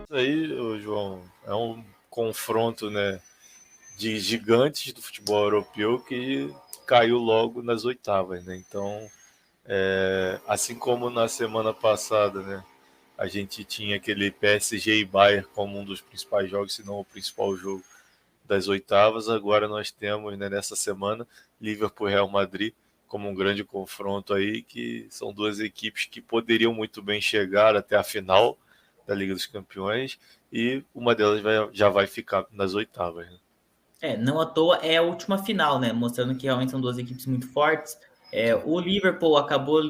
Isso aí, ô, João, é um confronto, né, de gigantes do futebol europeu que caiu logo nas oitavas, né? Então, assim como na semana passada, né, a gente tinha aquele PSG e Bayern como um dos principais jogos, se não o principal jogo das oitavas, agora nós temos, né, nessa semana, Liverpool e Real Madrid como um grande confronto aí, que são duas equipes que poderiam muito bem chegar até a final da Liga dos Campeões e uma delas já vai ficar nas oitavas, né? Não à toa é a última final, né? Mostrando que realmente são duas equipes muito fortes. O Liverpool acabou,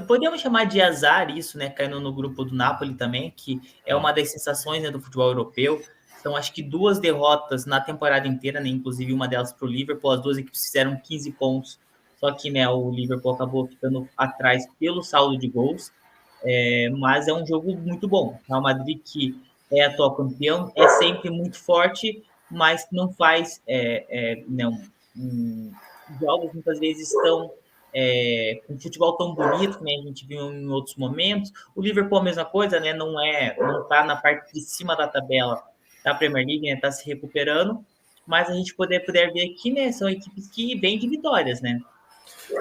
podemos chamar de azar isso, né? Caindo no grupo do Napoli também, que é uma das sensações, né, do futebol europeu. São acho que duas derrotas na temporada inteira, né? Inclusive uma delas para o Liverpool. As duas equipes fizeram 15 pontos, só que, né, o Liverpool acabou ficando atrás pelo saldo de gols. Mas é um jogo muito bom. O Real Madrid, que é atual campeão, é sempre muito forte, mas não faz não, jogos muitas vezes tão com futebol tão bonito que, né, a gente viu em outros momentos. O Liverpool a mesma coisa, né? Não está na parte de cima da tabela da Premier League, né? Está se recuperando, mas a gente puder ver aqui, né? São equipes que vêm de vitórias, né?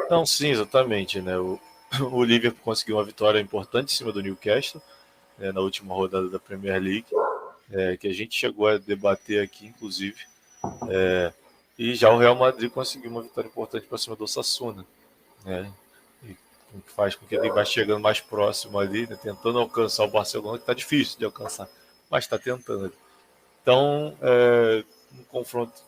Não, sim, exatamente, né? O Liverpool conseguiu uma vitória importante em cima do Newcastle, né, na última rodada da Premier League, que a gente chegou a debater aqui, inclusive. E já o Real Madrid conseguiu uma vitória importante para cima do Osasuna, né? E faz com que ele vá chegando mais próximo ali, né, tentando alcançar o Barcelona, que está difícil de alcançar, mas está tentando. Então, um confronto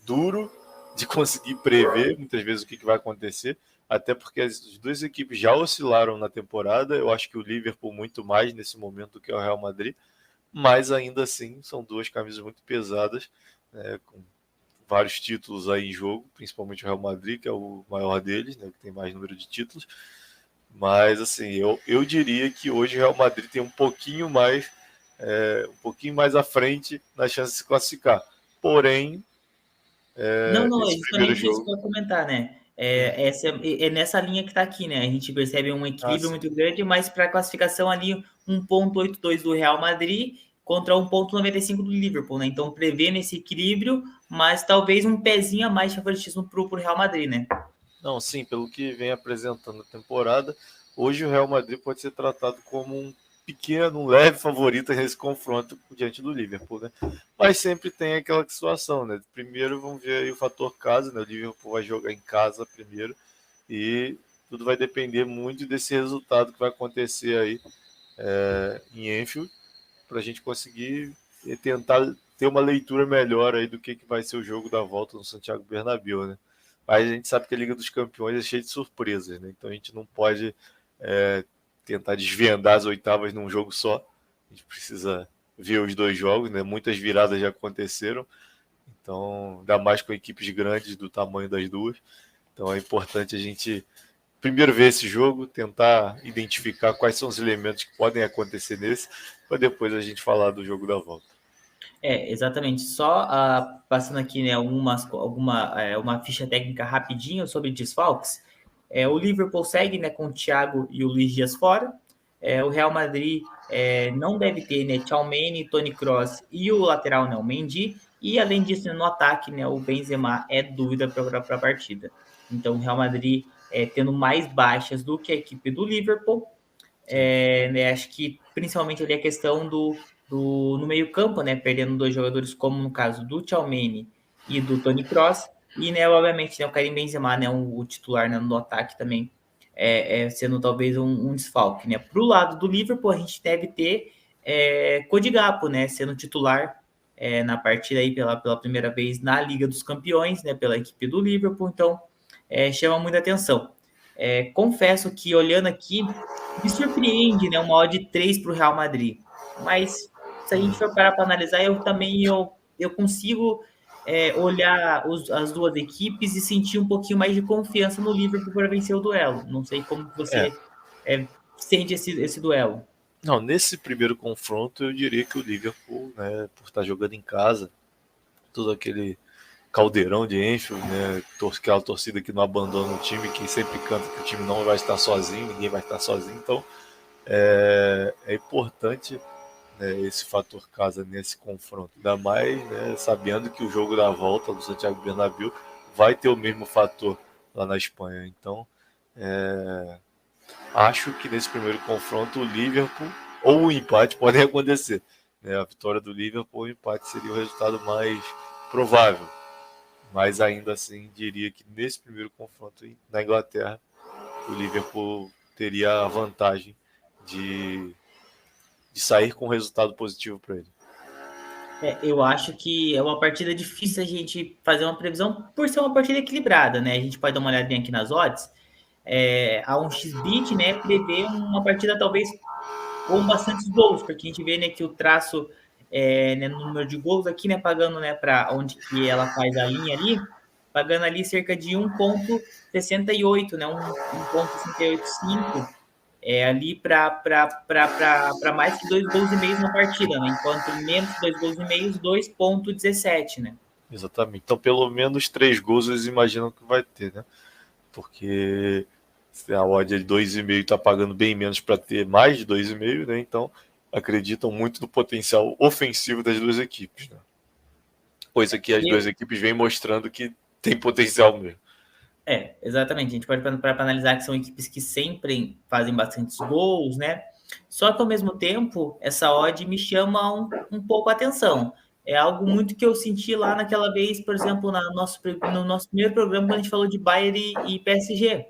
duro de conseguir prever muitas vezes o que vai acontecer, até porque as duas equipes já oscilaram na temporada. Eu acho que o Liverpool muito mais nesse momento do que o Real Madrid, mas ainda assim são duas camisas muito pesadas, com vários títulos aí em jogo, principalmente o Real Madrid, que é o maior deles, né, que tem mais número de títulos. Mas assim, eu diria que hoje o Real Madrid tem um pouquinho mais à frente na chance de se classificar. Porém, Não, é esse primeiro justamente isso jogo. que eu ia comentar, né? É nessa linha que está aqui, né? A gente percebe um Ah, equilíbrio sim. muito grande, mas para a classificação ali, 1,82 do Real Madrid contra 1,95 do Liverpool, né? Então, prevendo esse equilíbrio, mas talvez um pezinho a mais de favoritismo para o Real Madrid, né? Não, sim, pelo que vem apresentando a temporada, hoje o Real Madrid pode ser tratado como um pequeno, um leve favorito nesse confronto diante do Liverpool, né? Mas sempre tem aquela situação, né? Primeiro vamos ver aí o fator casa, né? O Liverpool vai jogar em casa primeiro e tudo vai depender muito desse resultado que vai acontecer aí em Anfield para a gente conseguir tentar ter uma leitura melhor aí do que vai ser o jogo da volta no Santiago Bernabéu, né? Mas a gente sabe que a Liga dos Campeões é cheia de surpresas, né? Então a gente não pode tentar desvendar as oitavas num jogo só. A gente precisa ver os dois jogos, né? Muitas viradas já aconteceram, então ainda mais com equipes grandes do tamanho das duas. Então é importante a gente primeiro ver esse jogo, tentar identificar quais são os elementos que podem acontecer nesse, para depois a gente falar do jogo da volta. Exatamente. Só passando aqui, né, uma ficha técnica rapidinho sobre desfalques. O Liverpool segue, né, com o Thiago e o Luiz Dias fora. O Real Madrid não deve ter, né, Tchouaméni, Toni Kroos e o lateral, né, o Mendy. E além disso, né, no ataque, né, o Benzema é dúvida para a partida. Então, o Real Madrid tendo mais baixas do que a equipe do Liverpool. Né, acho que principalmente ali a questão no meio-campo, né? Perdendo dois jogadores, como no caso do Tchouaméni e do Toni Kroos. E, né, obviamente, né, o Karim Benzema, né, o titular, né, no ataque também, sendo talvez um desfalque, né? Para o lado do Liverpool, a gente deve ter Cody Gakpo, né, sendo titular na partida aí pela primeira vez na Liga dos Campeões, né, pela equipe do Liverpool. Então, chama muita atenção. Confesso que olhando aqui, me surpreende, né, uma odd 3 para o Real Madrid. Mas se a gente for parar para analisar, eu consigo olhar as duas equipes e sentir um pouquinho mais de confiança no Liverpool para vencer o duelo. Não sei como É, você sente esse duelo. não, nesse primeiro confronto eu diria que o Liverpool, né, por estar jogando em casa, todo aquele caldeirão de Enfield, né, aquela torcida que não abandona o time, que sempre canta que o time não vai estar sozinho, ninguém vai estar sozinho, então é importante né, esse fator casa nesse confronto. Ainda mais, né, sabendo que o jogo da volta do Santiago Bernabéu vai ter o mesmo fator lá na Espanha. Então, acho que nesse primeiro confronto o Liverpool ou o empate podem acontecer. Né? A vitória do Liverpool ou o empate seria o resultado mais provável. Mas ainda assim, diria que nesse primeiro confronto na Inglaterra, o Liverpool teria a vantagem de sair com um resultado positivo para ele. Eu acho que é uma partida difícil a gente fazer uma previsão por ser uma partida equilibrada, né? A gente pode dar uma olhadinha aqui nas odds. A 1xBet, né, prevê uma partida talvez com bastantes gols, porque a gente vê, né, que o traço, né, no número de gols aqui, né, pagando, né, para onde que ela faz a linha ali, pagando ali cerca de 1,68, né, 1,685, ali para mais que 2,5 gols na partida, né, enquanto menos que 2,5 gols, 2,17, né. Exatamente. Então, pelo menos 3 gols eles imaginam que vai ter, né? Porque a odd de 2,5 está pagando bem menos para ter mais de 2,5, né? Então, acreditam muito no potencial ofensivo das duas equipes, né? Coisa que as duas equipes vêm mostrando que tem potencial mesmo. Exatamente. A gente pode para analisar que são equipes que sempre fazem bastantes gols, né? Só que ao mesmo tempo, essa odd me chama um pouco a atenção. É algo muito que eu senti lá naquela vez, por exemplo, no nosso primeiro programa, quando a gente falou de Bayern e PSG,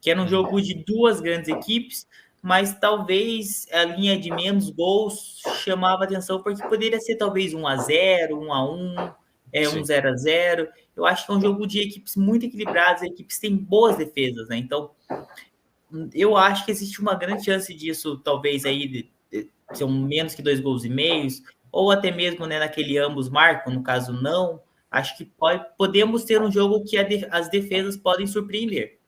que era um jogo de duas grandes equipes, mas talvez a linha de menos gols chamava atenção, porque poderia ser talvez 1-0, 1-1, 1-0. Eu acho que é um jogo de equipes muito equilibradas, equipes têm boas defesas, né? Então, eu acho que existe uma grande chance disso, talvez aí são menos que 2,5 gols, ou até mesmo, né, naquele ambos marcam, no caso não. Acho que podemos ter um jogo que as defesas podem surpreender.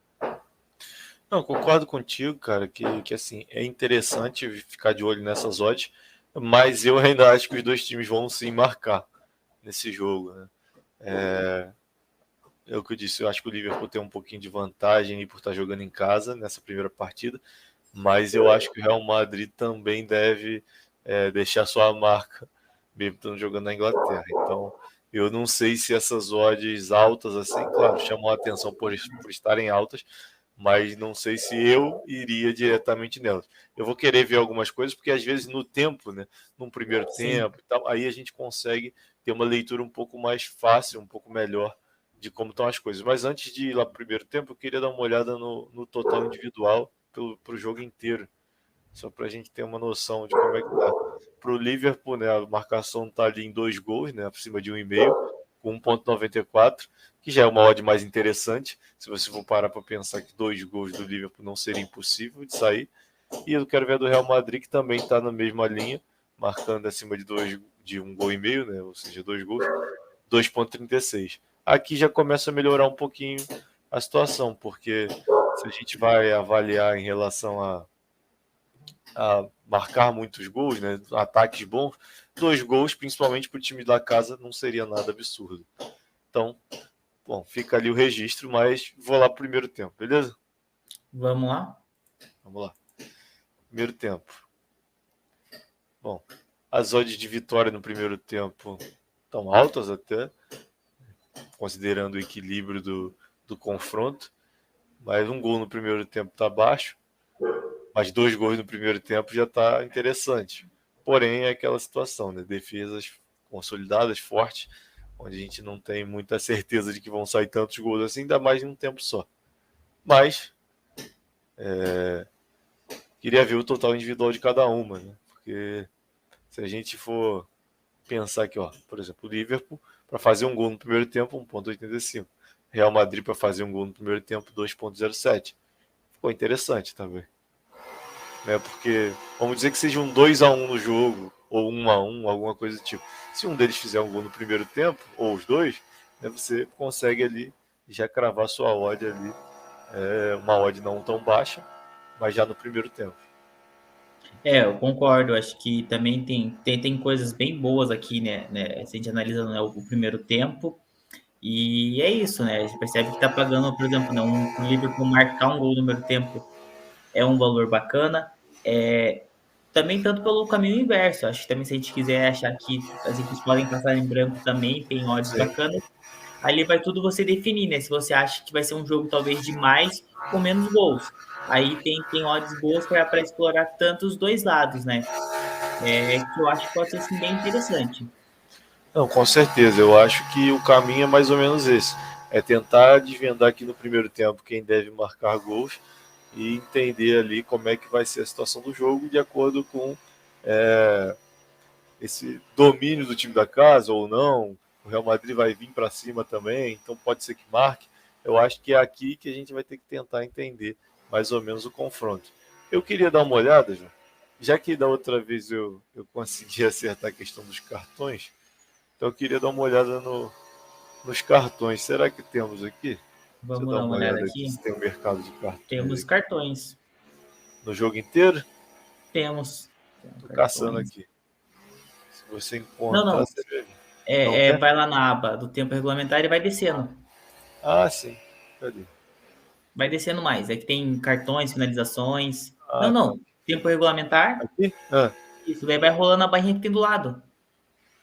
Não, concordo contigo, cara, que assim, é interessante ficar de olho nessas odds, mas eu ainda acho que os dois times vão sim marcar nesse jogo, né? É o que eu disse, eu acho que o Liverpool tem um pouquinho de vantagem por estar jogando em casa nessa primeira partida, mas eu acho que o Real Madrid também deve deixar sua marca, mesmo estando jogando na Inglaterra. Então, eu não sei se essas odds altas, assim, claro, chamam a atenção por estarem altas, mas não sei se eu iria diretamente nelas. Eu vou querer ver algumas coisas, porque às vezes no tempo, né, num primeiro tempo e tal, aí a gente consegue ter uma leitura um pouco mais fácil, um pouco melhor de como estão as coisas. Mas antes de ir lá para o primeiro tempo, eu queria dar uma olhada no total individual para o jogo inteiro, só para a gente ter uma noção de como é que tá. Para o Liverpool, né, a marcação está ali em 2 gols, né, acima de 1,5, com 1,94, que já é uma odd mais interessante, se você for parar para pensar que 2 gols do Liverpool não seria impossível de sair. E eu quero ver a do Real Madrid, que também está na mesma linha, marcando acima de 1,5 gols, né, ou seja, 2 gols, 2,36. Aqui já começa a melhorar um pouquinho a situação, porque se a gente vai avaliar em relação a marcar muitos gols, né, ataques bons, 2 gols, principalmente para o time da casa, não seria nada absurdo. Então, bom, fica ali o registro, mas vou lá pro primeiro tempo, beleza? Vamos lá? Vamos lá. Primeiro tempo. Bom, as odds de vitória no primeiro tempo estão altas até, considerando o equilíbrio do confronto, mas um gol no primeiro tempo está baixo, mas 2 gols no primeiro tempo já está interessante. Porém, é aquela situação, né? Defesas consolidadas, fortes, onde a gente não tem muita certeza de que vão sair tantos gols assim, ainda mais em um tempo só. Mas queria ver o total individual de cada uma, né? Porque se a gente for pensar aqui, ó, por exemplo, o Liverpool para fazer um gol no primeiro tempo, 1,85. Real Madrid para fazer um gol no primeiro tempo, 2,07. Ficou interessante também. Né? Porque vamos dizer que seja um 2-1 no jogo, ou 1-1, alguma coisa do tipo. Se um deles fizer um gol no primeiro tempo, ou os dois, né, você consegue ali já cravar sua odd ali. Uma odd não tão baixa, mas já no primeiro tempo. Eu concordo. Acho que também tem coisas bem boas aqui, né? Se a gente analisa, né, o primeiro tempo. E é isso, né? A gente percebe que tá pagando, por exemplo, né, o Liverpool marcar um gol no primeiro tempo é um valor bacana. também tanto pelo caminho inverso. Acho que também se a gente quiser achar que as equipes podem passar em branco também, tem odds Sim. bacanas. Ali vai tudo você definir, né? Se você acha que vai ser um jogo talvez de mais ou menos gols. Aí tem odds boas para explorar tanto os dois lados, né? Que eu acho que pode ser sim, bem interessante. Não, com certeza. Eu acho que o caminho é mais ou menos esse. É tentar desvendar aqui no primeiro tempo quem deve marcar gols e entender ali como é que vai ser a situação do jogo de acordo com esse domínio do time da casa ou não. O Real Madrid vai vir para cima também, então pode ser que marque. Eu acho que é aqui que a gente vai ter que tentar entender mais ou menos o confronto. Eu queria dar uma olhada, João, já que da outra vez eu consegui acertar a questão dos cartões, então eu queria dar uma olhada nos cartões. Será que temos aqui? Deixa eu Vamos dar dar uma uma olhada olhada aqui aqui. se tem um mercado de cartões Temos aqui. cartões. No jogo inteiro? Temos Tô caçando cartões. aqui. Se você Não, encontrar, não. você vê. Não tem? Vai lá na aba do tempo regulamentar e vai descendo. Ah, sim. Cadê? Vai descendo mais. É que tem cartões, finalizações. Não, Ah, tá. não. Tempo regulamentar. Aqui? Ah. Isso, daí vai rolando a barrinha que tem do lado.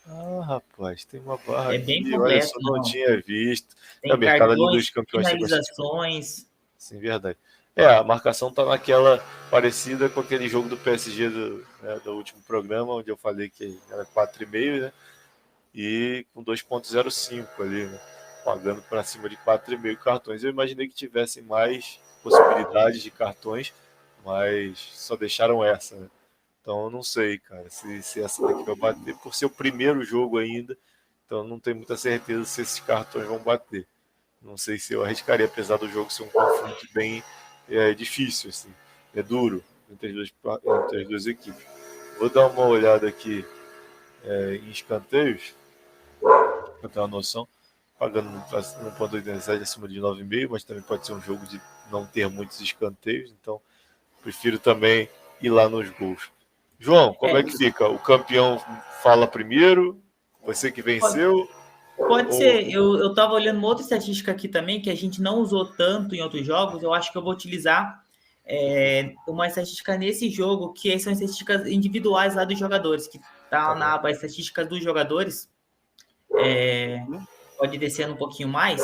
Ah, rapaz, tem uma barra É bem aqui. Olha completo, só, não não. tinha visto. É o Tem mercado ali cartões, dos campeões tem bastante coisa. finalizações. Sim, verdade. A marcação tá naquela parecida com aquele jogo do PSG do último programa, onde eu falei que era 4,5, né? E com 2,05 ali, né? Pagando para cima de 4,5 cartões. Eu imaginei que tivessem mais possibilidades de cartões, mas só deixaram essa, né? Então eu não sei, cara, se essa daqui vai bater, por ser o primeiro jogo ainda, então não tenho muita certeza se esses cartões vão bater. Não sei se eu arriscaria, apesar do jogo ser um confronto bem difícil, assim, é duro entre as duas equipes. Vou dar uma olhada aqui em escanteios, para ter uma noção, pagando 1,87 acima de 9,5, mas também pode ser um jogo de não ter muitos escanteios, então prefiro também ir lá nos gols. João, como É, é que fica? O campeão fala primeiro, você que pode, venceu, pode ou... ser. Eu tava olhando uma outra estatística aqui também, que a gente não usou tanto em outros jogos. Eu acho que eu vou utilizar uma estatística nesse jogo, que são estatísticas individuais lá dos jogadores, que tá Tá bom. na aba estatísticas dos jogadores. Pode descer um pouquinho mais.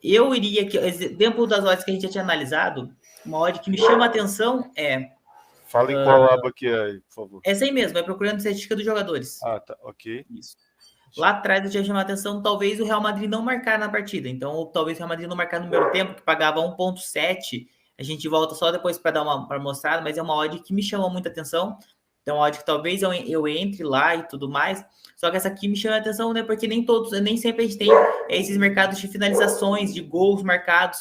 Eu iria, dentro das odds que a gente já tinha analisado, uma odd que me chama a atenção Fala em qual aba que é aí, por favor. essa aí mesmo, é procurando estatística dos jogadores. Ah, tá, ok. Isso. Lá atrás eu tinha chamado a atenção, talvez o Real Madrid não marcar na partida. Então, ou talvez o Real Madrid não marcar no primeiro tempo, que pagava 1,7. A gente volta só depois para dar uma mostrada, mas é uma odd que me chamou muita atenção. Então, uma odd que talvez eu entre lá e tudo mais. Só que essa aqui me chama a atenção, né? Porque nem sempre a gente tem esses mercados de finalizações, de gols marcados,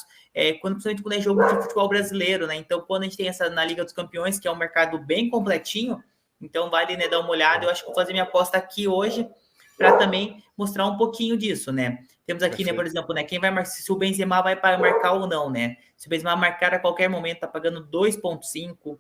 principalmente quando é jogo de futebol brasileiro, né? Então, quando a gente tem essa na Liga dos Campeões, que é um mercado bem completinho, então vale, né, dar uma olhada. Eu acho que vou fazer minha aposta aqui hoje para também mostrar um pouquinho disso, né? Temos aqui, né, por exemplo, né, quem vai marcar, se o Benzema vai marcar ou não, né? Se o Benzema marcar a qualquer momento, tá pagando 2,5.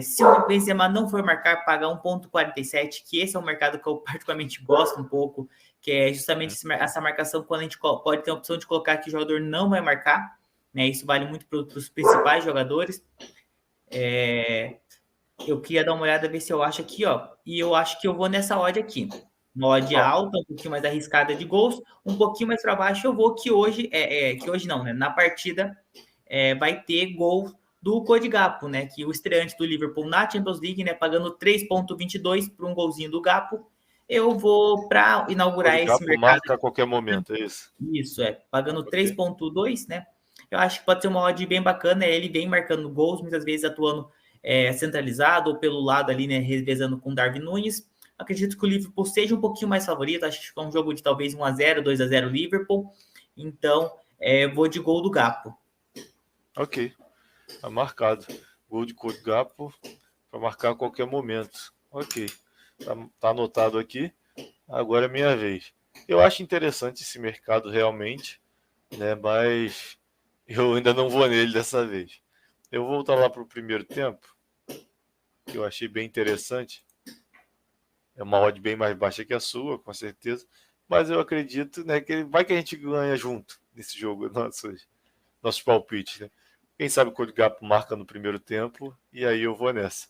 Se o Benzema não for marcar, paga 1,47, que esse é um mercado que eu particularmente gosto um pouco, que é justamente essa marcação quando a gente pode ter a opção de colocar que o jogador não vai marcar, né? Isso vale muito para os principais jogadores. Eu queria dar uma olhada, ver se eu acho aqui, ó. E eu acho que eu vou nessa odd aqui. Uma odd alta, um pouquinho mais arriscada de gols, um pouquinho mais para baixo eu vou que hoje, que hoje não, né? Na partida vai ter gol do Cody Gakpo, né? Que o estreante do Liverpool na Champions League, né? Pagando 3,22 para um golzinho do Gakpo. Eu vou para inaugurar O esse Gapo mercado. marca a qualquer momento, é isso? Isso, pagando Ok. 3,2, né? Eu acho que pode ser uma odd bem bacana. Ele vem marcando gols, muitas vezes atuando centralizado ou pelo lado ali, né? Revezando com o Darwin Núñez. Acredito que o Liverpool seja um pouquinho mais favorito. Acho que é um jogo de talvez 1-0, 2-0 Liverpool. Então, vou de gol do Gakpo. Ok, tá marcado. Gol de Cody Gakpo para marcar a qualquer momento. Ok, tá anotado aqui. Agora é minha vez. Eu acho interessante esse mercado realmente, né? Mas eu ainda não vou nele dessa vez. Eu vou voltar lá para o primeiro tempo, que eu achei bem interessante. É uma odd bem mais baixa que a sua, com certeza. Mas eu acredito, né, que vai que a gente ganha junto nesse jogo, nossos palpites, né? Quem sabe o Cody Gakpo marca no primeiro tempo e aí eu vou nessa.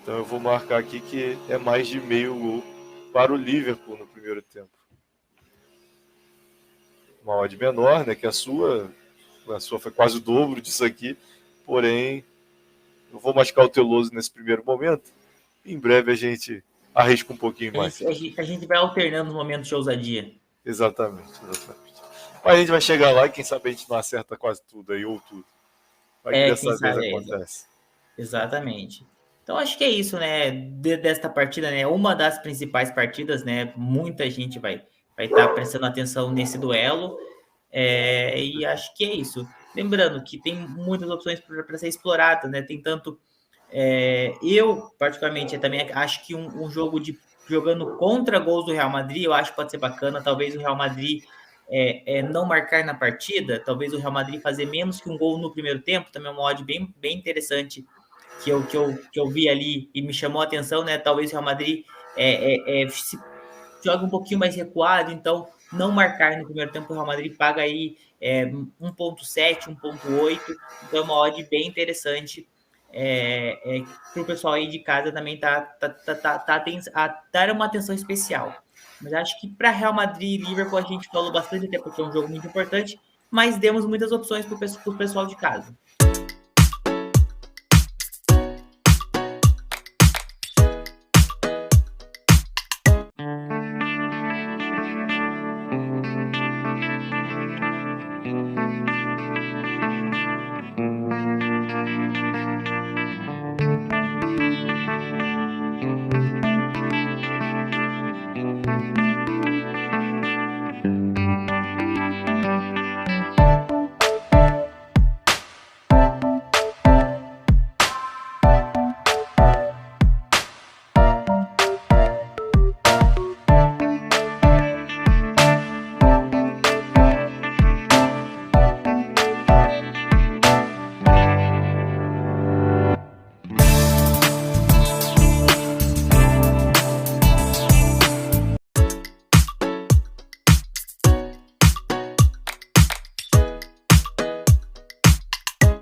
Então eu vou marcar aqui que é mais de meio gol para o Liverpool no primeiro tempo. Uma odd menor, né, que a sua foi quase o dobro disso aqui, porém eu vou mais cauteloso nesse primeiro momento. Em breve a gente arrisca um pouquinho mais. A gente vai alternando os momentos de ousadia. Exatamente. Mas a gente vai chegar lá e quem sabe a gente não acerta quase tudo aí, ou tudo. Vai que dessa vez acontece. Exatamente. Então acho que é isso, né? Desta partida, né? Uma das principais partidas, né? Muita gente vai estar prestando atenção nesse duelo. E acho que é isso. Lembrando que tem muitas opções para ser explorada, né? Tem tanto. Eu, particularmente, também acho que um jogo jogando contra gols do Real Madrid, eu acho que pode ser bacana. Talvez o Real Madrid não marcar na partida, talvez o Real Madrid fazer menos que um gol no primeiro tempo, também é uma odd bem interessante que eu vi ali e me chamou a atenção, né? Talvez o Real Madrid se joga um pouquinho mais recuado, então não marcar no primeiro tempo, o Real Madrid paga aí 1.7, 1.8, então é uma odd bem interessante para o pessoal aí de casa também dar uma atenção especial. Mas acho que para Real Madrid e Liverpool a gente falou bastante, até porque é um jogo muito importante, mas demos muitas opções para o pessoal de casa.